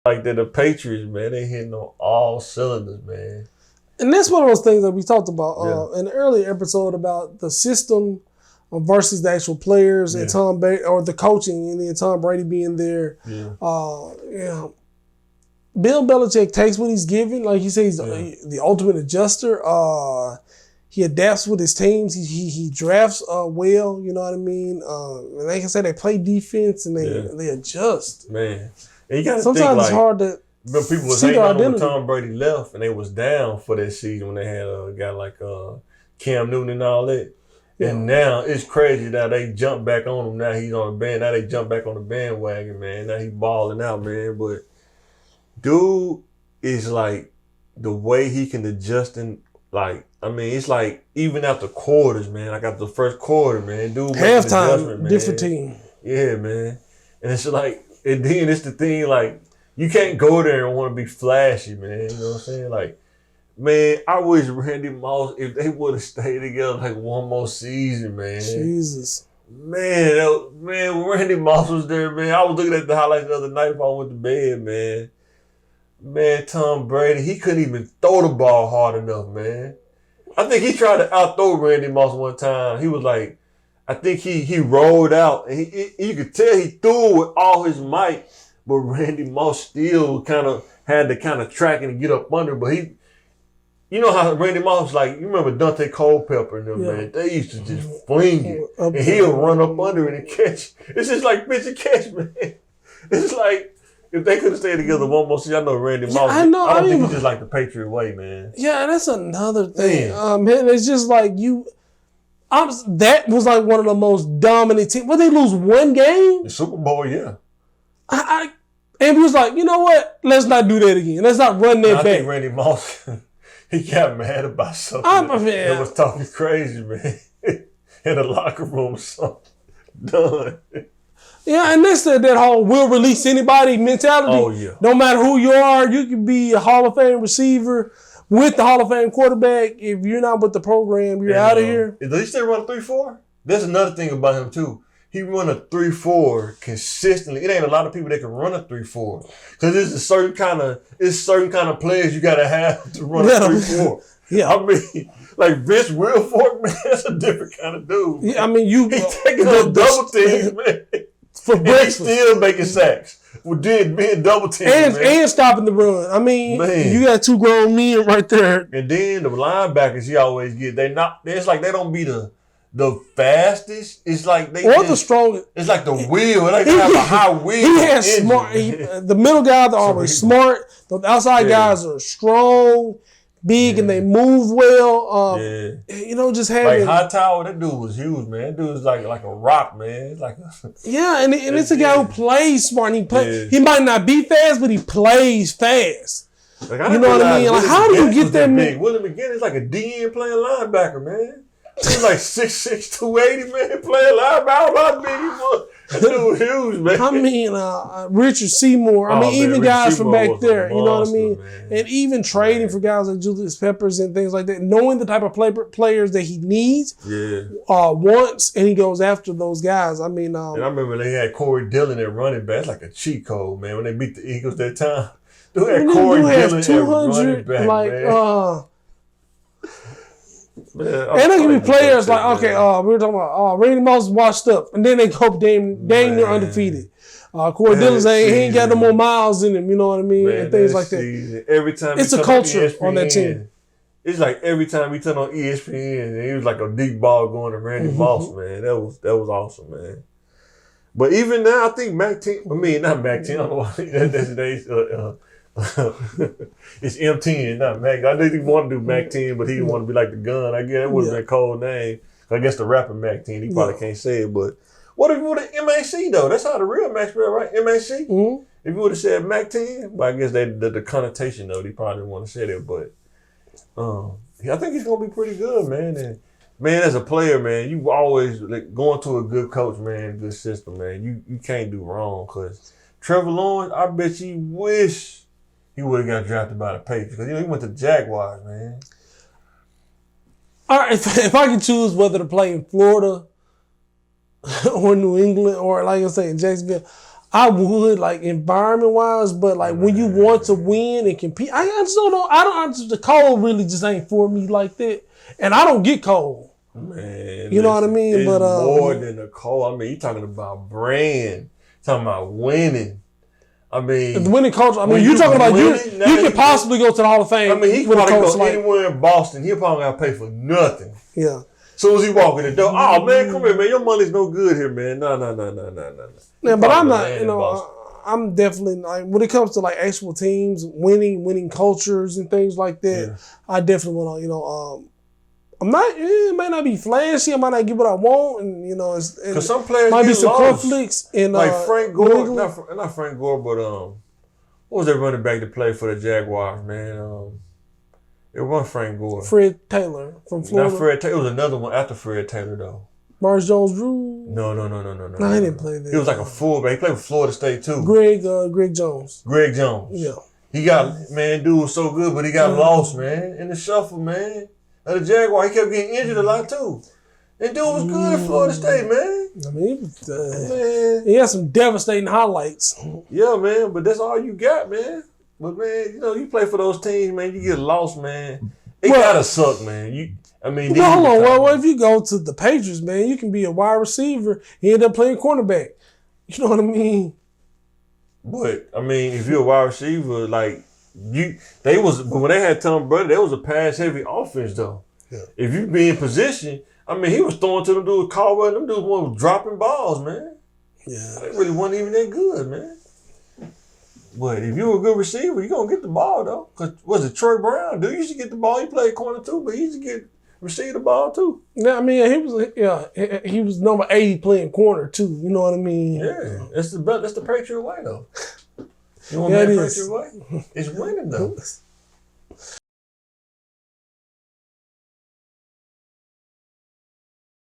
like that, the Patriots, man, they hitting on all cylinders, man. And that's one of those things that we talked about in the earlier episode about the system versus the actual players and Tom Brady, or the coaching, and then Tom Brady being there. Yeah. Bill Belichick takes what he's given. Like he says, he's the ultimate adjuster. He adapts with his teams. He drafts well. You know what I mean? And like I said, they play defense and they adjust. Man, and you gotta sometimes think, it's hard to. But people was hating on when Tom Brady left, and they was down for that season when they had a guy like Cam Newton and all that. Yeah. And now it's crazy that they jump back on him. Now he's on the band. Now they jump back on the bandwagon, man. Now he's balling out, man. But dude is like the way he can adjust and like. I mean, it's like even after quarters, man. Like after the first quarter, man. Dude, halftime, different team. Yeah, man. And it's like, and then it's the thing like. You can't go there and want to be flashy, man. You know what I'm saying? Like, man, I wish Randy Moss, if they would have stayed together like one more season, man. Jesus. Man, when Randy Moss was there, man, I was looking at the highlights the other night before I went to bed, man. Man, Tom Brady, he couldn't even throw the ball hard enough, man. I think he tried to out-throw Randy Moss one time. He was like, I think he rolled out, and you could tell he threw it with all his might. But Randy Moss still kind of had to kind of track and get up under. But you know how Randy Moss, like, you remember Dante Culpepper and them, man? They used to just fling it. And he'll run up under it and catch. It's just like pitch and catch, man. It's like, if they could have stayed together one more season, I know Randy Moss. I don't think he's just like the Patriot way, man. Yeah, that's another thing. Man, it's just like that was like one of the most dominant teams. Would they lose one game? The Super Bowl, yeah. And he was like, you know what? Let's not do that again. Let's not run that back. I think Randy Moss, he got mad about something. That was talking crazy, man. In the locker room or something. Done. Yeah, and that's that whole we'll release anybody mentality. Oh, yeah. No matter who you are, you can be a Hall of Fame receiver with the Hall of Fame quarterback. If you're not with the program, you're out of here. Does he still run 3-4? That's another thing about him, too. He run a 3-4 consistently. It ain't a lot of people that can run a 3-4 because there's certain kind of players you gotta have to run a 3-4. Yeah, I mean, like Vince Wilfork, man, that's a different kind of dude. Yeah, I mean, he taking on double teams, man, for breakfast. And he still making sacks. Being double teamed and stopping the run. I mean, you got two grown men right there. And then the linebackers he always get, it's like they don't be the fastest. It's like the strongest. It's like the wheel. They have a high wheel. He has smart. The middle guys are always smart. The outside guys are strong, big, and they move well. You know, just having like Hightower. That dude was huge, man. That dude was like a rock, man. It's like and it's a guy who plays smart. And he might not be fast, but he plays fast. Like, you know what I mean? Like, how do you get that man? William McGinnis is like a DN playing linebacker, man. He's like 6'6", 280, man, playing linebacker. How big he was. That dude was huge, man. I mean, Richard Seymour. I mean, even guys from back there, you know what I mean? Man. And even trading for guys like Julius Peppers and things like that, knowing the type of players that he needs, wants, and he goes after those guys. I mean, and I remember they had Corey Dillon at running back. It's like a cheat code, man, when they beat the Eagles that time. Dude had Corey Dillon at running back, man. Man, and they can be players like, we were talking about Randy Moss washed up, and then they go dang near undefeated. Corey Dillon he ain't got no more miles in him, you know what I mean, and things like that. Every time it's a culture on that team. It's like every time we turn on ESPN, and he was like a deep ball going to Randy Moss, man. That was awesome, man. But even now, I think not Mac 10. I don't know why that's today's. It's M10, not Mac. I think he wanted to do Mac 10, but he didn't want to be like the gun. I guess that would have been a cold name. I guess the rapper Mac 10, he probably can't say it. But what if you would have MAC though? That's how the real Mac spell, right? MAC. Mm-hmm. If you would have said Mac 10, but I guess the connotation though, he probably didn't want to say that. But I think he's gonna be pretty good, man. And man, as a player, man, you always going to a good coach, man, good system, man. You can't do wrong because Trevor Lawrence, I bet you wish he would have got drafted by the Patriots because he went to the Jaguars, man. All right, if I could choose whether to play in Florida or New England or, like I say, in Jacksonville, I would, like, environment wise, but like when you want to win and compete, I just don't know. The cold really just ain't for me like that, and I don't get cold. Man, you know what I mean? It's but more than the cold. I mean, you talking about brand, talking about winning. I mean, the winning culture. I mean, you're talking about you could possibly go to the Hall of Fame. I mean, he probably go anywhere in Boston. He'll probably got to pay for nothing. Yeah. Soon as he walk in the door, oh man, come here, man. Your money's no good here, man. No. Yeah, but I'm not. You know, I'm definitely like when it comes to like actual teams, winning cultures and things like that. Yeah. I definitely want to. You know, I'm not. It might not be flashy. I might not get what I want, and you know, because some players might be some lost. conflicts. In like Frank Gore, not Frank Gore, but what was that running back that played for the Jaguars, man? It wasn't Frank Gore. Fred Taylor from Florida. Not Fred Taylor. It was another one after Fred Taylor though. Mars Jones-Drew? No. No, he didn't play that. He was like a fullback. He played with Florida State too. Greg Jones. Greg Jones. Yeah. He got, man, dude was so good, but he got lost, man, in the shuffle, man. At the Jaguar, he kept getting injured a lot too. And dude was good at Florida State, man. I mean, he had some devastating highlights. Yeah, man, but that's all you got, man. But man, you know, you play for those teams, man, you get lost, man. It gotta suck, man. Hold on. Well, if you go to the Patriots, man, you can be a wide receiver. You end up playing cornerback. You know what I mean? But I mean, if you're a wide receiver, like when they had Tom Brady, that was a pass heavy offense though. Yeah. If you be in position, I mean, he was throwing to them dudes, Caldwell, them dudes was dropping balls, man. Yeah, they really wasn't even that good, man. But if you're a good receiver, you're gonna get the ball though. Cause was it Troy Brown? Dude, used to get the ball. He played corner too, but he used to receive the ball too. Yeah, I mean, he was number 80 playing corner too. You know what I mean? Yeah, that's the Patriot way though. You want to Patriot way? It's winning though.